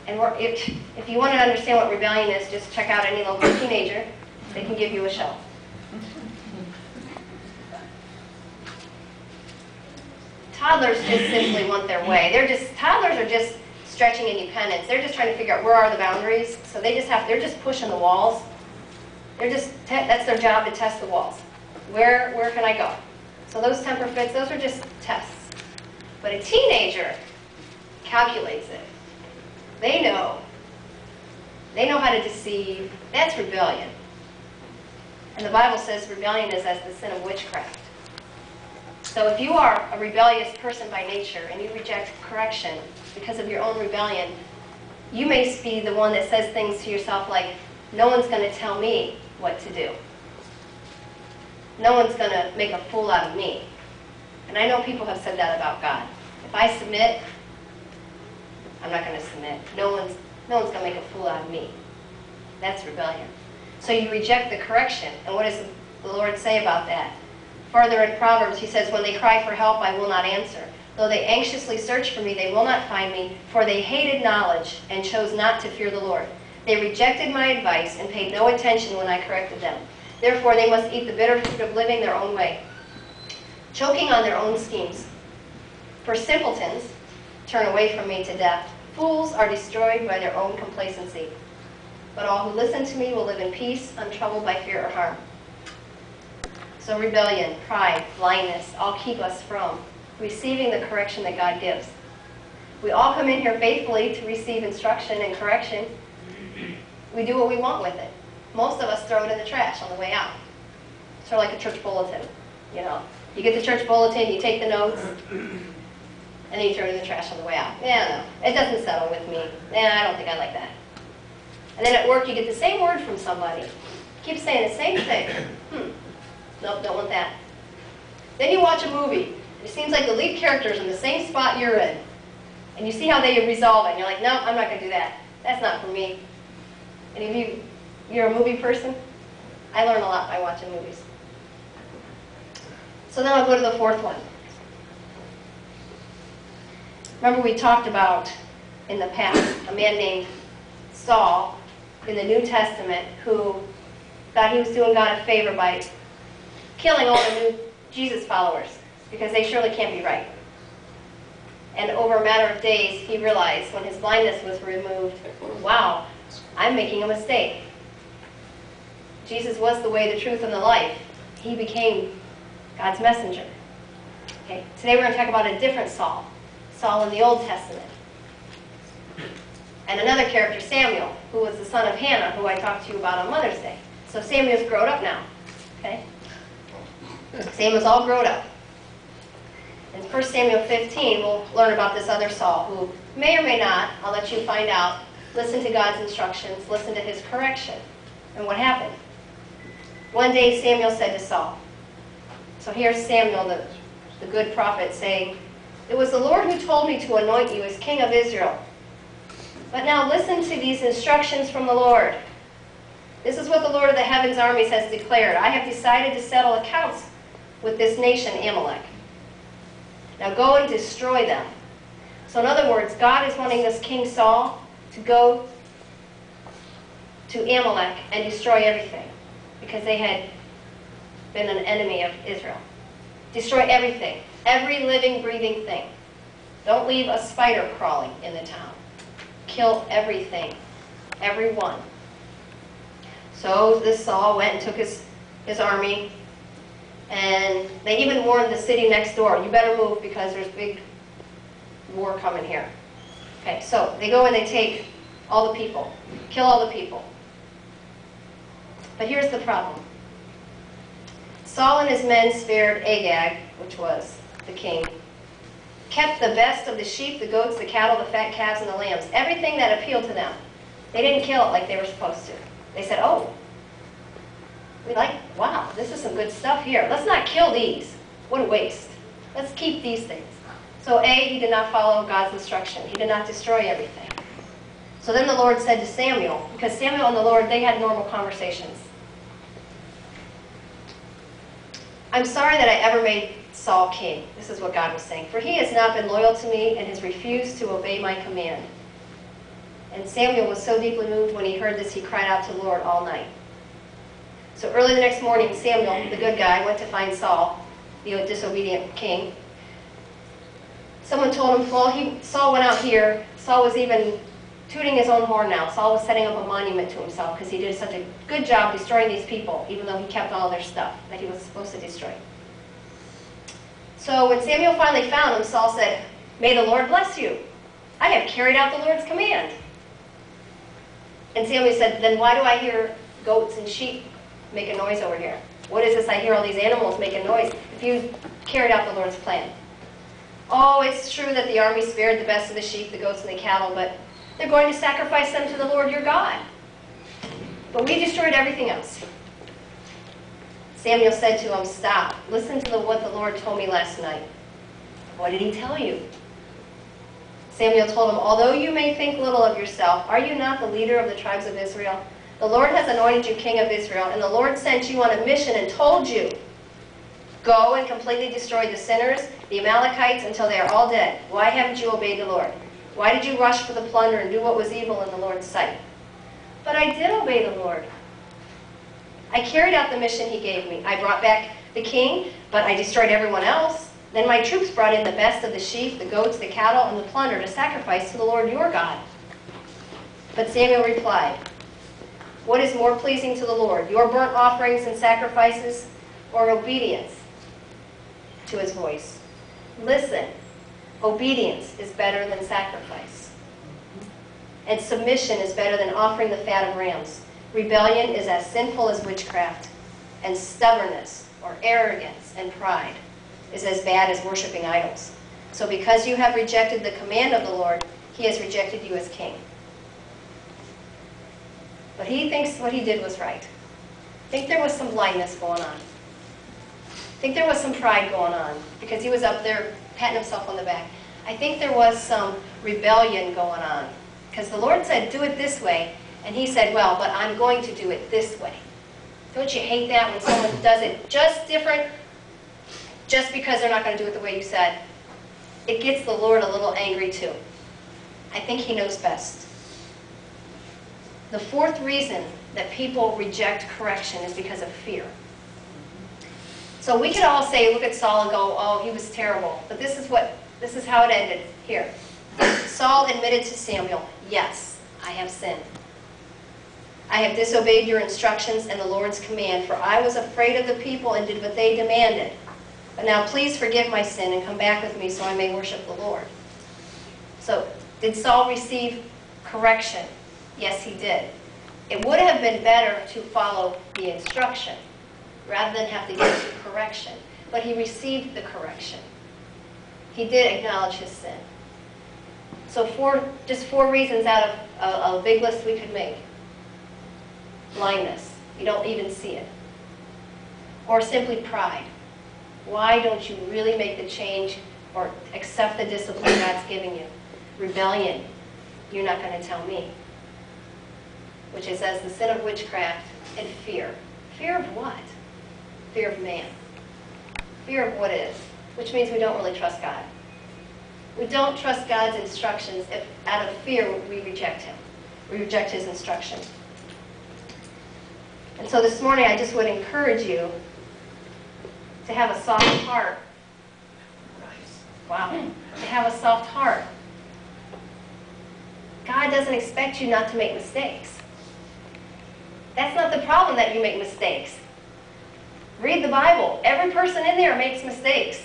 And if you want to understand what rebellion is, just check out any local teenager. They can give you a show. Toddlers just simply want their way. Toddlers are just stretching independence. They're just trying to figure out where are the boundaries. So they're just pushing the walls. That's their job, to test the walls. Where can I go? So those temper fits, those are just tests. But a teenager calculates it. They know how to deceive. That's rebellion. And the Bible says rebellion is as the sin of witchcraft. So if you are a rebellious person by nature and you reject correction because of your own rebellion, you may be the one that says things to yourself like, no one's going to tell me what to do. No one's going to make a fool out of me. And I know people have said that about God. If I submit, I'm not going to submit. No one's going to make a fool out of me. That's rebellion. So you reject the correction. And what does the Lord say about that? Further in Proverbs, he says, when they cry for help, I will not answer. Though they anxiously search for me, they will not find me, for they hated knowledge and chose not to fear the Lord. They rejected my advice and paid no attention when I corrected them. Therefore, they must eat the bitter fruit of living their own way, choking on their own schemes. For simpletons turn away from me to death. Fools are destroyed by their own complacency. But all who listen to me will live in peace, untroubled by fear or harm. So rebellion, pride, blindness, all keep us from receiving the correction that God gives. We all come in here faithfully to receive instruction and correction. We do what we want with it. Most of us throw it in the trash on the way out. Sort of like a church bulletin, you know. You get the church bulletin, you take the notes, and then you throw it in the trash on the way out. Yeah, no, it doesn't settle with me. I don't think I like that. And then at work, you get the same word from somebody. Keep saying the same thing. Nope, don't want that. Then you watch a movie. It seems like the lead character's in the same spot you're in. And you see how they resolve it. And you're like, no, I'm not going to do that. That's not for me. Any of you're a movie person? I learn a lot by watching movies. So then I'll go to the fourth one. Remember we talked about, in the past, a man named Saul in the New Testament who thought he was doing God a favor by killing all the new Jesus followers because they surely can't be right. And over a matter of days, he realized when his blindness was removed, wow, I'm making a mistake. Jesus was the way, the truth, and the life. He became God's messenger. Okay. Today we're going to talk about a different Saul, Saul in the Old Testament. And another character, Samuel, who was the son of Hannah, who I talked to you about on Mother's Day. So Samuel's grown up now. Okay? Samuel's all grown up. In 1 Samuel 15, we'll learn about this other Saul who may or may not, I'll let you find out, listen to God's instructions, listen to his correction. And what happened? One day Samuel said to Saul, so here's Samuel, the good prophet, saying, "It was the Lord who told me to anoint you as king of Israel. But now listen to these instructions from the Lord. This is what the Lord of the heavens armies has declared. I have decided to settle accounts with this nation, Amalek. Now go and destroy them." So in other words, God is wanting this King Saul to go to Amalek and destroy everything because they had been an enemy of Israel. Destroy everything, every living, breathing thing. Don't leave a spider crawling in the town. Kill everything, everyone. So this Saul went and took his army, and they even warned the city next door, you better move because there's big war coming here. Okay, so they go and they take all the people, kill all the people. But here's the problem. Saul and his men spared Agag, which was the king, kept the best of the sheep, the goats, the cattle, the fat calves, and the lambs, everything that appealed to them. They didn't kill it like they were supposed to. They said, oh, wow, this is some good stuff here. Let's not kill these. What a waste. Let's keep these things. So he did not follow God's instruction. He did not destroy everything. So then the Lord said to Samuel, because Samuel and the Lord, they had normal conversations. I'm sorry that I ever made Saul king. This is what God was saying. For he has not been loyal to me and has refused to obey my command. And Samuel was so deeply moved when he heard this, he cried out to the Lord all night. So early the next morning, Samuel, the good guy, went to find Saul, the disobedient king. Someone told him, well, Saul went out here. Saul was even tooting his own horn now. Saul was setting up a monument to himself because he did such a good job destroying these people, even though he kept all their stuff that he was supposed to destroy. So when Samuel finally found him, Saul said, "May the Lord bless you. I have carried out the Lord's command." And Samuel said, "Then why do I hear goats and sheep make a noise over here? What is this I hear all these animals making noise if you carried out the Lord's plan?" "Oh, it's true that the army spared the best of the sheep, the goats, and the cattle, but they're going to sacrifice them to the Lord your God. But we destroyed everything else." Samuel said to him, "Stop. Listen to what the Lord told me last night." "What did he tell you?" Samuel told him, "Although you may think little of yourself, are you not the leader of the tribes of Israel? The Lord has anointed you king of Israel, and the Lord sent you on a mission and told you, 'Go and completely destroy the sinners, the Amalekites, until they are all dead.' Why haven't you obeyed the Lord? Why did you rush for the plunder and do what was evil in the Lord's sight?" "But I did obey the Lord. I carried out the mission he gave me. I brought back the king, but I destroyed everyone else. Then my troops brought in the best of the sheep, the goats, the cattle, and the plunder to sacrifice to the Lord your God." But Samuel replied, "What is more pleasing to the Lord, your burnt offerings and sacrifices, or obedience to his voice? Listen, obedience is better than sacrifice, and submission is better than offering the fat of rams. Rebellion is as sinful as witchcraft, and stubbornness or arrogance and pride is as bad as worshiping idols. So because you have rejected the command of the Lord, he has rejected you as king." But he thinks what he did was right. I think there was some blindness going on. I think there was some pride going on because he was up there patting himself on the back. I think there was some rebellion going on because the Lord said, "Do it this way." And he said, "Well, but I'm going to do it this way." Don't you hate that when someone does it just different, just because they're not going to do it the way you said? It gets the Lord a little angry too. I think he knows best. The fourth reason that people reject correction is because of fear. So we could all say, look at Saul and go, "Oh, he was terrible." But this is how it ended here. Saul admitted to Samuel, "Yes, I have sinned. I have disobeyed your instructions and the Lord's command, for I was afraid of the people and did what they demanded. But now please forgive my sin and come back with me so I may worship the Lord." So, did Saul receive correction? Yes, he did. It would have been better to follow the instruction rather than have to get to correction. But he received the correction. He did acknowledge his sin. So just four reasons out of a big list we could make. Blindness. You don't even see it. Or simply pride. Why don't you really make the change or accept the discipline God's giving you? Rebellion. You're not going to tell me. Which is as the sin of witchcraft and fear. Fear of what? Fear of man. Fear of what is. Which means we don't really trust God. We don't trust God's instructions if out of fear we reject him. We reject his instruction. And so this morning I just would encourage you to have a soft heart. Wow. To have a soft heart. God doesn't expect you not to make mistakes. That's not the problem that you make mistakes. Read the Bible. Every person in there makes mistakes.